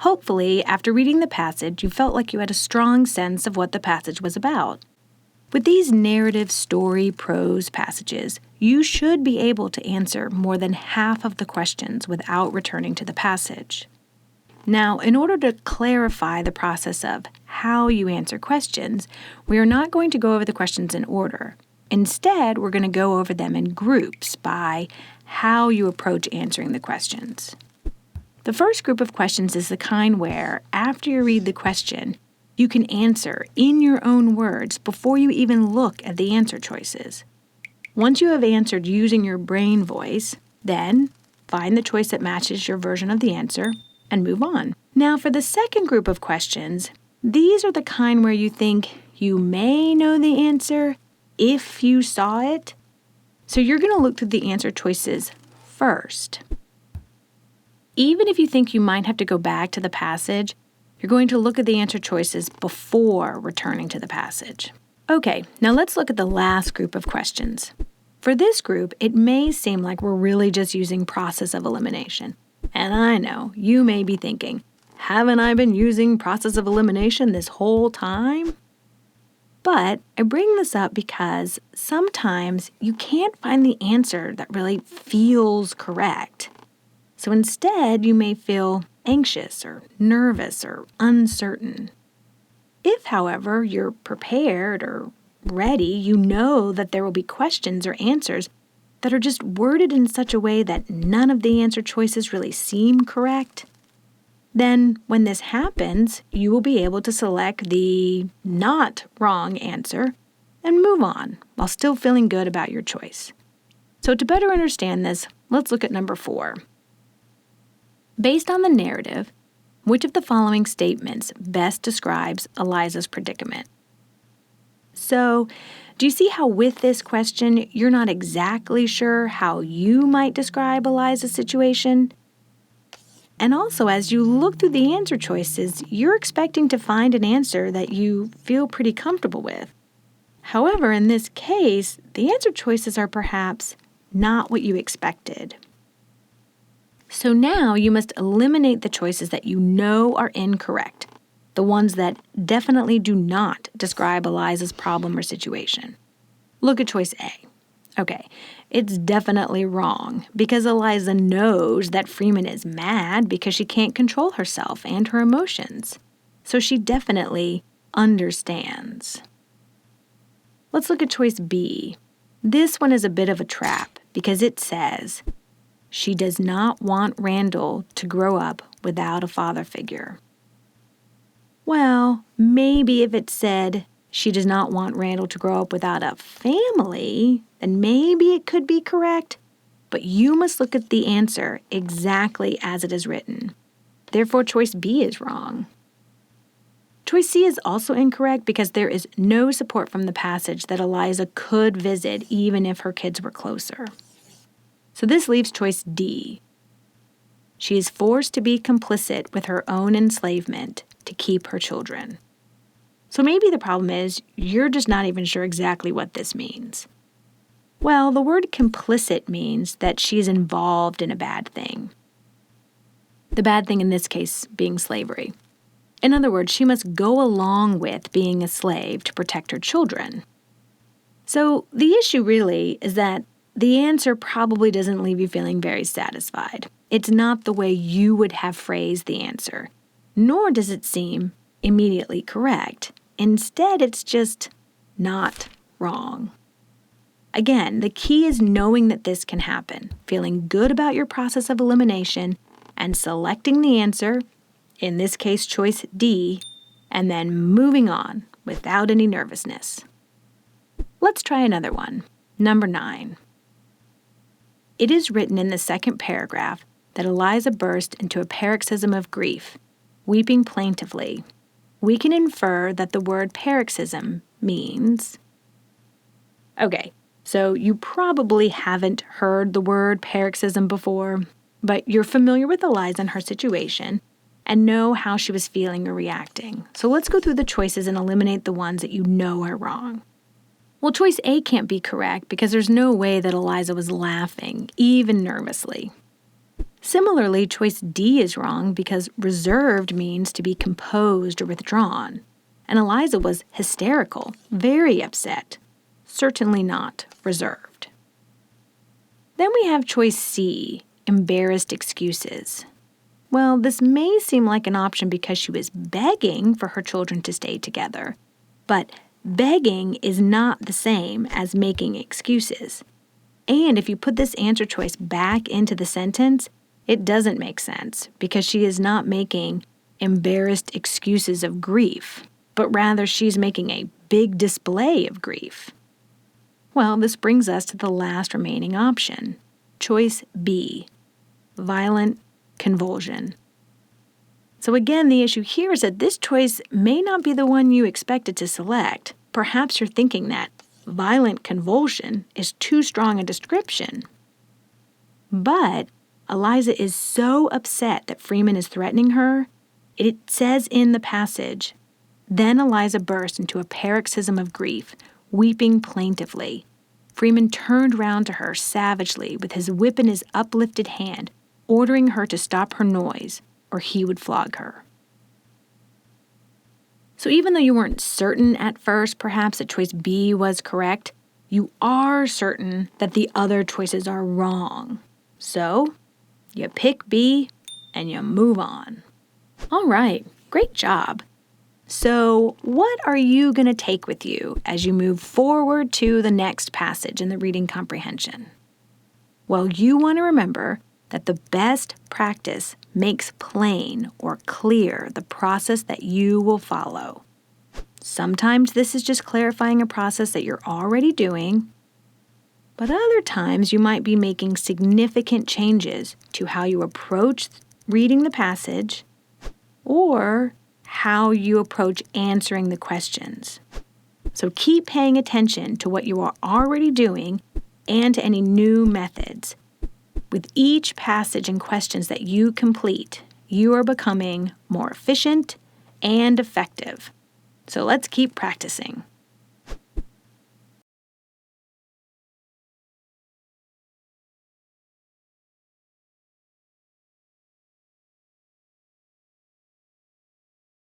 Hopefully, after reading the passage, you felt like you had a strong sense of what the passage was about. With these narrative story prose passages, you should be able to answer more than half of the questions without returning to the passage. Now, in order to clarify the process of how you answer questions, we are not going to go over the questions in order. Instead, we're going to go over them in groups by how you approach answering the questions. The first group of questions is the kind where, after you read the question, you can answer in your own words before you even look at the answer choices. Once you have answered using your brain voice, then find the choice that matches your version of the answer and move on. Now, for the second group of questions, these are the kind where you think you may know the answer if you saw it. So you're going to look through the answer choices first. Even if you think you might have to go back to the passage, you're going to look at the answer choices before returning to the passage. Okay, now let's look at the last group of questions. For this group, it may seem like we're really just using process of elimination. And I know, you may be thinking, haven't I been using process of elimination this whole time? But I bring this up because sometimes you can't find the answer that really feels correct. So instead, you may feel anxious or nervous or uncertain. If, however, you're prepared or ready, you know that there will be questions or answers that are just worded in such a way that none of the answer choices really seem correct, then when this happens, you will be able to select the not wrong answer and move on while still feeling good about your choice. So to better understand this, let's look at number 4. Based on the narrative, which of the following statements best describes Eliza's predicament? So, do you see how with this question, you're not exactly sure how you might describe Eliza's situation? And also, as you look through the answer choices, you're expecting to find an answer that you feel pretty comfortable with. However, in this case, the answer choices are perhaps not what you expected. So now you must eliminate the choices that you know are incorrect, the ones that definitely do not describe Eliza's problem or situation. Look at choice A. Okay, it's definitely wrong because Eliza knows that Freeman is mad because she can't control herself and her emotions. So she definitely understands. Let's look at choice B. This one is a bit of a trap because it says, she does not want Randall to grow up without a father figure. Well, maybe if it said she does not want Randall to grow up without a family, then maybe it could be correct. But you must look at the answer exactly as it is written. Therefore, choice B is wrong. Choice C is also incorrect because there is no support from the passage that Eliza could visit even if her kids were closer. So this leaves choice D. She is forced to be complicit with her own enslavement to keep her children. So maybe the problem is you're just not even sure exactly what this means. Well, the word complicit means that she is involved in a bad thing. The bad thing in this case being slavery. In other words, she must go along with being a slave to protect her children. So the issue really is that the answer probably doesn't leave you feeling very satisfied. It's not the way you would have phrased the answer, nor does it seem immediately correct. Instead, it's just not wrong. Again, the key is knowing that this can happen, feeling good about your process of elimination, and selecting the answer, in this case choice D, and then moving on without any nervousness. Let's try another one. Number 9. It is written in the second paragraph that Eliza burst into a paroxysm of grief, weeping plaintively. We can infer that the word paroxysm means... Okay, so you probably haven't heard the word paroxysm before, but you're familiar with Eliza and her situation and know how she was feeling or reacting. So let's go through the choices and eliminate the ones that you know are wrong. Well, choice A can't be correct because there's no way that Eliza was laughing, even nervously. Similarly, choice D is wrong because reserved means to be composed or withdrawn. And Eliza was hysterical, very upset. Certainly not reserved. Then we have choice C, embarrassed excuses. Well, this may seem like an option because she was begging for her children to stay together, but begging is not the same as making excuses. And if you put this answer choice back into the sentence, it doesn't make sense because she is not making embarrassed excuses of grief, but rather she's making a big display of grief. Well, this brings us to the last remaining option, choice B, violent convulsion. So again, the issue here is that this choice may not be the one you expected to select. Perhaps you're thinking that violent convulsion is too strong a description. But Eliza is so upset that Freeman is threatening her, it says in the passage, "Then Eliza burst into a paroxysm of grief, weeping plaintively. Freeman turned round to her savagely with his whip in his uplifted hand, ordering her to stop her noise, or he would flog her." So even though you weren't certain at first, perhaps, that choice B was correct, you are certain that the other choices are wrong. So you pick B and you move on. All right, great job. So what are you going to take with you as you move forward to the next passage in the reading comprehension? Well, you want to remember that the best practice makes plain or clear the process that you will follow. Sometimes this is just clarifying a process that you're already doing, but other times you might be making significant changes to how you approach reading the passage or how you approach answering the questions. So keep paying attention to what you are already doing and to any new methods. With each passage and questions that you complete, you are becoming more efficient and effective. So let's keep practicing.